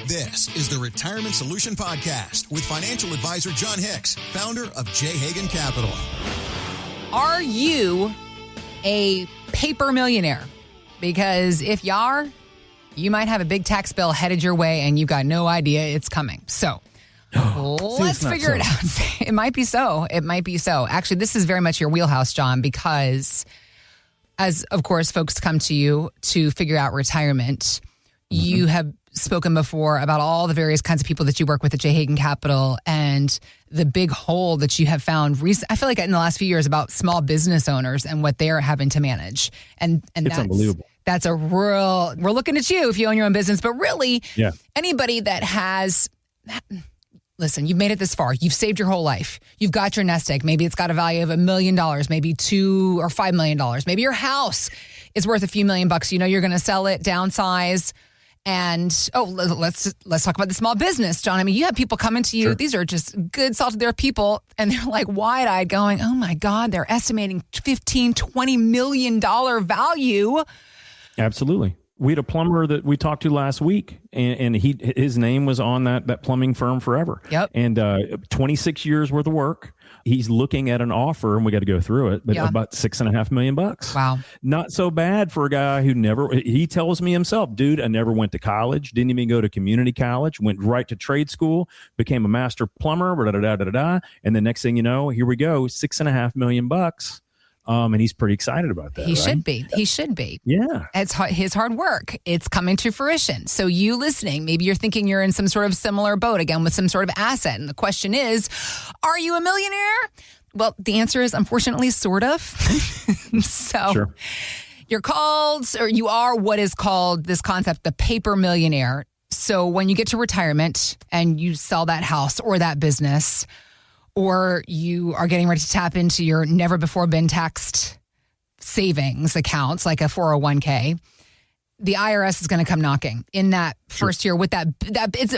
This is the Retirement Solution Podcast with financial advisor Jon Hicks, founder of J. Hagan Capital. Are you a paper millionaire? Because if you are, you might have a big tax bill headed your way and you've got no idea it's coming. So let's figure it out. It might be so. It might be so. Actually, this is very much your wheelhouse, John, because as, of course, folks come to you to figure out retirement, you have spoken before about all the various kinds of people that you work with at J. Hagan Capital and the big hole that you have found. I feel like in the last few years about small business owners and what they're having to manage. And it's unbelievable. That's a real, we're looking at you if you own your own business, but really anybody that has, listen, you've made it this far. You've saved your whole life. You've got your nest egg. Maybe it's got a value of $1 million, maybe $2 or $5 million. Maybe your house is worth a few $1 million. You know, you're going to sell it, downsize. And, let's talk about the small business, John. I mean, you have people coming to you. Sure. These are just good, salted there people. And they're like wide-eyed going, oh, my God, they're estimating $15, $20 million value. Absolutely. We had a plumber that we talked to last week, and his name was on that plumbing firm forever. Yep. And 26 years worth of work. He's looking at an offer, and we got to go through it, but about $6.5 million. Wow. Not so bad for a guy who he tells me himself, dude, I never went to college, didn't even go to community college, went right to trade school, became a master plumber, and the next thing you know, here we go, $6.5 million. And he's pretty excited about that. He should be. He should be. Yeah. It's his hard work. It's coming to fruition. So you listening, maybe you're thinking you're in some sort of similar boat, again, with some sort of asset. And the question is, are you a millionaire? Well, the answer is, unfortunately, sort of. So you're called, or you are what is called this concept, the paper millionaire. So when you get to retirement and you sell that house or that business, or you are getting ready to tap into your never before been taxed savings accounts like a 401k, the IRS is going to come knocking in that first year with that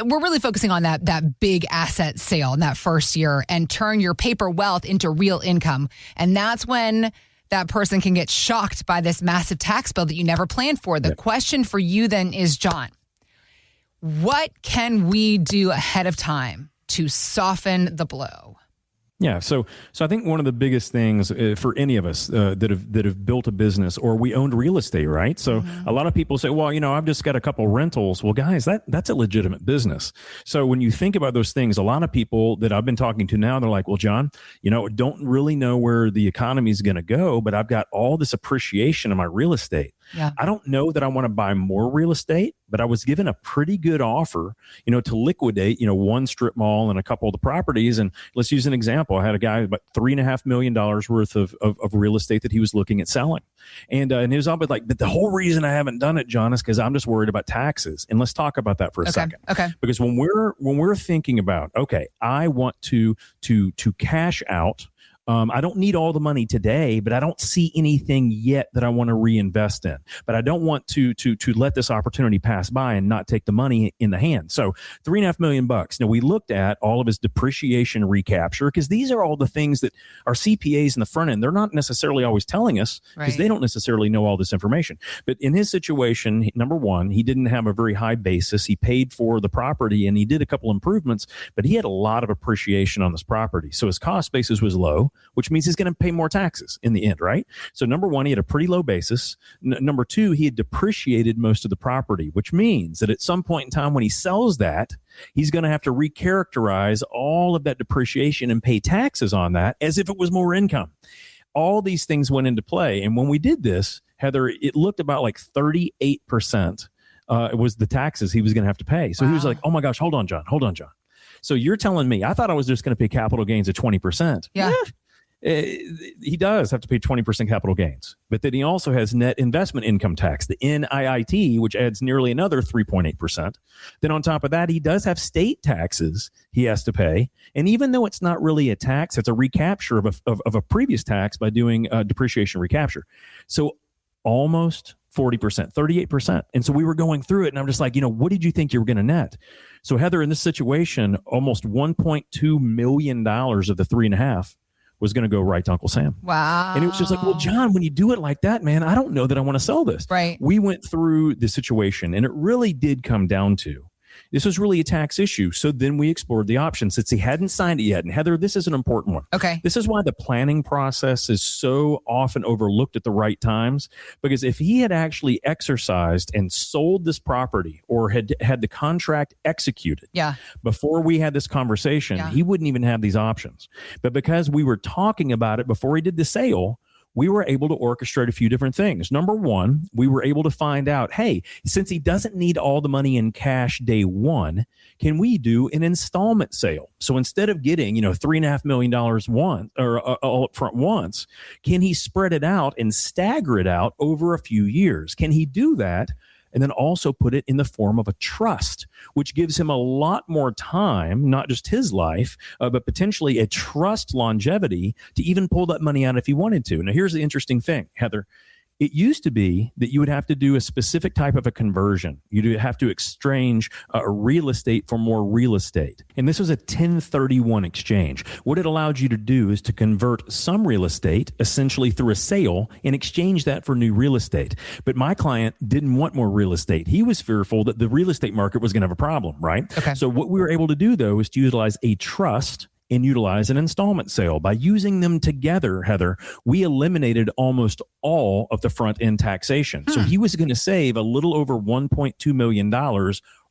we're really focusing on that big asset sale in that first year and turn your paper wealth into real income. And that's when that person can get shocked by this massive tax bill that you never planned for. The question for you then is, John, what can we do ahead of time to soften the blow? Yeah. So I think one of the biggest things for any of us that have built a business, or we owned real estate, right? So a lot of people say, well, I've just got a couple rentals. Well, guys, that's a legitimate business. So when you think about those things, a lot of people that I've been talking to now, they're like, well, John, don't really know where the economy is going to go, but I've got all this appreciation in my real estate. Yeah. I don't know that I want to buy more real estate, but I was given a pretty good offer, to liquidate, one strip mall and a couple of the properties. And let's use an example. I had a guy about $3.5 million worth of real estate that he was looking at selling. And he was all but like, but the whole reason I haven't done it, John, is because I'm just worried about taxes. And let's talk about that for a second. Okay. Because when we're thinking about, okay, I want to cash out. I don't need all the money today, but I don't see anything yet that I want to reinvest in. But I don't want to let this opportunity pass by and not take the money in the hand. So $3.5 million. Now, we looked at all of his depreciation recapture, because these are all the things that our CPAs in the front end, they're not necessarily always telling us, because they don't necessarily know all this information. But in his situation, number one, he didn't have a very high basis. He paid for the property and he did a couple improvements, but he had a lot of appreciation on this property. So his cost basis was low, which means he's going to pay more taxes in the end, right? So number one, he had a pretty low basis. Number two, he had depreciated most of the property, which means that at some point in time when he sells that, he's going to have to recharacterize all of that depreciation and pay taxes on that as if it was more income. All these things went into play. And when we did this, Heather, it looked about like 38% was the taxes he was going to have to pay. So he was like, oh my gosh, hold on, John. So you're telling me, I thought I was just going to pay capital gains at 20%. Yeah. He does have to pay 20% capital gains, but then he also has net investment income tax, the NIIT, which adds nearly another 3.8%. Then on top of that, he does have state taxes he has to pay. And even though it's not really a tax, it's a recapture of a previous tax by doing depreciation recapture. So almost 40%, 38%. And so we were going through it and I'm just like, what did you think you were going to net? So Heather, in this situation, almost $1.2 million of the 3.5 was going to go right to Uncle Sam. Wow. And it was just like, well, John, when you do it like that, man, I don't know that I want to sell this. Right. We went through the situation and it really did come down to, This was really a tax issue. So then we explored the option since he hadn't signed it yet. And Heather, this is an important one. Okay. This is why the planning process is so often overlooked at the right times, because if he had actually exercised and sold this property or had the contract executed before we had this conversation, he wouldn't even have these options. But because we were talking about it before he did the sale, we were able to orchestrate a few different things. Number one, we were able to find out, hey, since he doesn't need all the money in cash day one, can we do an installment sale? So instead of getting, $3.5 million all up front once, can he spread it out and stagger it out over a few years? Can he do that? And then also put it in the form of a trust, which gives him a lot more time, not just his life, but potentially a trust longevity to even pull that money out if he wanted to. Now, here's the interesting thing, Heather. It used to be that you would have to do a specific type of a conversion. You'd have to exchange real estate for more real estate. And this was a 1031 exchange. What it allowed you to do is to convert some real estate, essentially through a sale, and exchange that for new real estate. But my client didn't want more real estate. He was fearful that the real estate market was going to have a problem, right? Okay. So what we were able to do, though, is to utilize a trust and utilize an installment sale. By using them together, Heather, we eliminated almost all of the front end taxation. So he was going to save a little over $1.2 million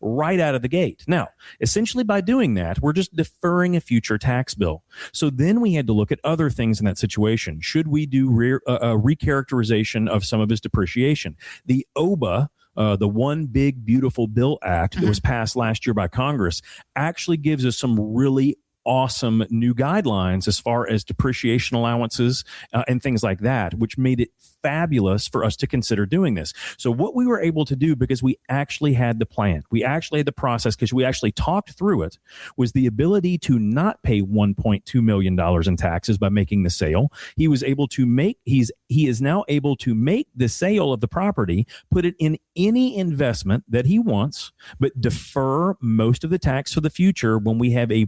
right out of the gate. Now, essentially by doing that, we're just deferring a future tax bill. So then we had to look at other things in that situation. Should we do a recharacterization of some of his depreciation? The OBA, the One Big Beautiful Bill Act that was passed last year by Congress, actually gives us some really awesome new guidelines as far as depreciation allowances and things like that, which made it fabulous for us to consider doing this. So what we were able to do, because we actually had the plan, we actually had the process, because we actually talked through it, was the ability to not pay $1.2 million in taxes by making the sale. He was able to he is now able to make the sale of the property, put it in any investment that he wants, but defer most of the tax for the future when we have a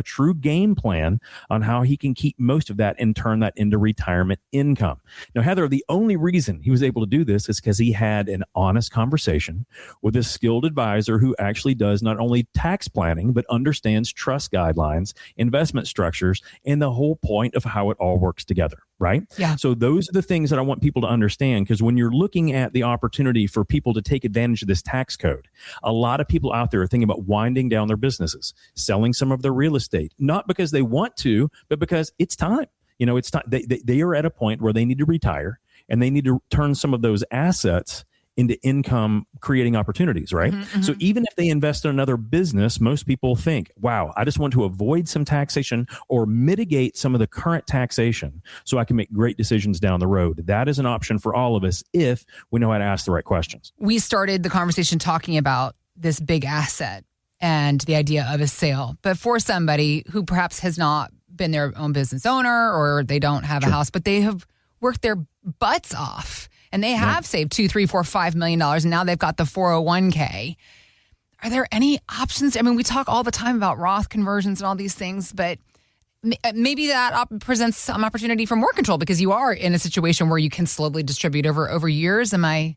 true game plan on how he can keep most of that and turn that into retirement income. Now, Heather, the only reason he was able to do this is because he had an honest conversation with a skilled advisor who actually does not only tax planning, but understands trust guidelines, investment structures, and the whole point of how it all works together, right? Yeah. So those are the things that I want people to understand, because when you're looking at the opportunity for people to take advantage of this tax code, a lot of people out there are thinking about winding down their businesses, selling some of their real estate, not because they want to, but because it's time. It's time. They are at a point where they need to retire, and they need to turn some of those assets into income creating opportunities, right? So even if they invest in another business, most people think, wow, I just want to avoid some taxation or mitigate some of the current taxation so I can make great decisions down the road. That is an option for all of us if we know how to ask the right questions. We started the conversation talking about this big asset and the idea of a sale. But for somebody who perhaps has not been their own business owner, or they don't have a house, but they have worked their butts off and they have saved $2, $3, $4, $5 million, and now they've got the 401k. Are there any options? I mean, we talk all the time about Roth conversions and all these things, but maybe that presents some opportunity for more control, because you are in a situation where you can slowly distribute over years. Am I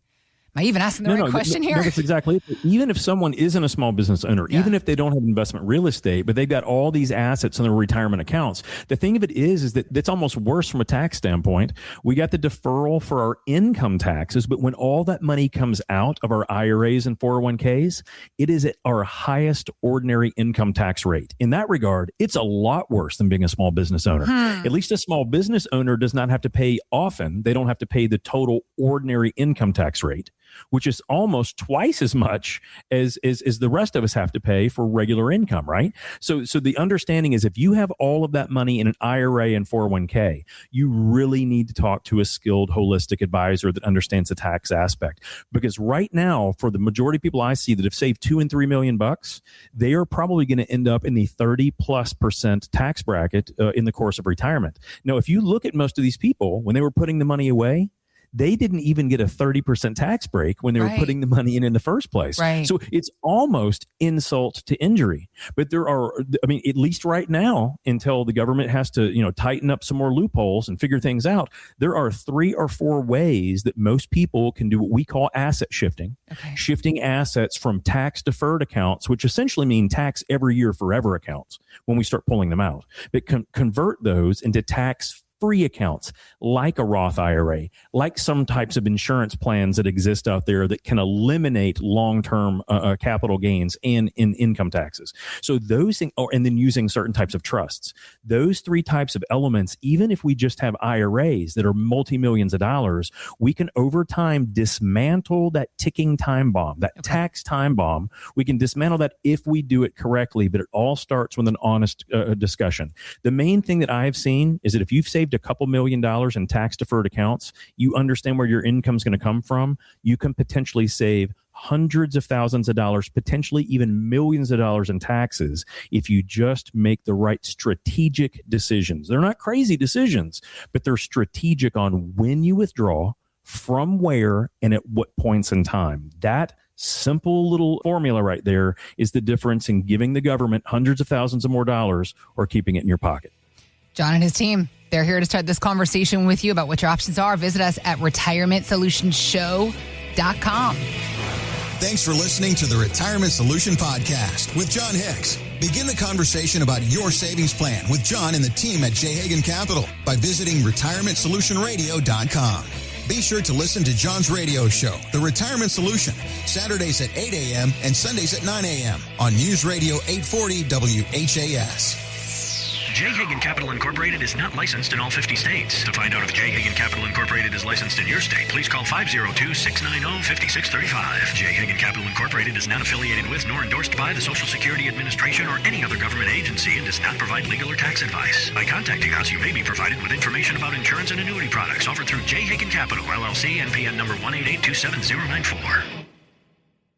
even asking the right question here? No, that's exactly it. Even if someone isn't a small business owner, even if they don't have investment real estate, but they've got all these assets in their retirement accounts, the thing of it is that it's almost worse from a tax standpoint. We got the deferral for our income taxes, but when all that money comes out of our IRAs and 401ks, it is at our highest ordinary income tax rate. In that regard, it's a lot worse than being a small business owner. At least a small business owner does not have to pay often. They don't have to pay the total ordinary income tax rate, which is almost twice as much as the rest of us have to pay for regular income, right? So the understanding is, if you have all of that money in an IRA and 401k, you really need to talk to a skilled, holistic advisor that understands the tax aspect. Because right now, for the majority of people I see that have saved $2 and $3 million, they are probably going to end up in the 30+% tax bracket in the course of retirement. Now, if you look at most of these people, when they were putting the money away, they didn't even get a 30% tax break when they were putting the money in the first place. Right. So it's almost insult to injury. But there are, I mean, at least right now, until the government has to, tighten up some more loopholes and figure things out, there are 3 or 4 ways that most people can do what we call asset shifting. Okay. Shifting assets from tax-deferred accounts, which essentially mean tax every year forever accounts when we start pulling them out, but convert those into tax-free accounts like a Roth IRA, like some types of insurance plans that exist out there that can eliminate long-term capital gains and in income taxes. So those things, and then using certain types of trusts. Those 3 types of elements, even if we just have IRAs that are multi-millions of dollars, we can over time dismantle that ticking time bomb, that tax time bomb. We can dismantle that if we do it correctly, but it all starts with an honest discussion. The main thing that I've seen is that if you've saved a couple $2 million in tax deferred accounts, you understand where your income is going to come from. You can potentially save hundreds of thousands of dollars, potentially even millions of dollars in taxes if you just make the right strategic decisions. They're not crazy decisions, but they're strategic on when you withdraw, from where, and at what points in time. That simple little formula right there is the difference in giving the government hundreds of thousands of more dollars or keeping it in your pocket. John and his team, they're here to start this conversation with you about what your options are. Visit us at retirementsolutionshow.com. Thanks for listening to the Retirement Solution Podcast with Jon Hicks. Begin the conversation about your savings plan with John and the team at J. Hagan Capital by visiting retirementsolutionradio.com. Be sure to listen to John's radio show, The Retirement Solution, Saturdays at 8 a.m. and Sundays at 9 a.m. on News Radio 840 WHAS. J. Hagan Capital Incorporated is not licensed in all 50 states. To find out if J. Hagan Capital Incorporated is licensed in your state, please call 502-690-5635. J. Hagan Capital Incorporated is not affiliated with nor endorsed by the Social Security Administration or any other government agency and does not provide legal or tax advice. By contacting us, you may be provided with information about insurance and annuity products offered through J. Hagan Capital, LLC, NPN number 1882794.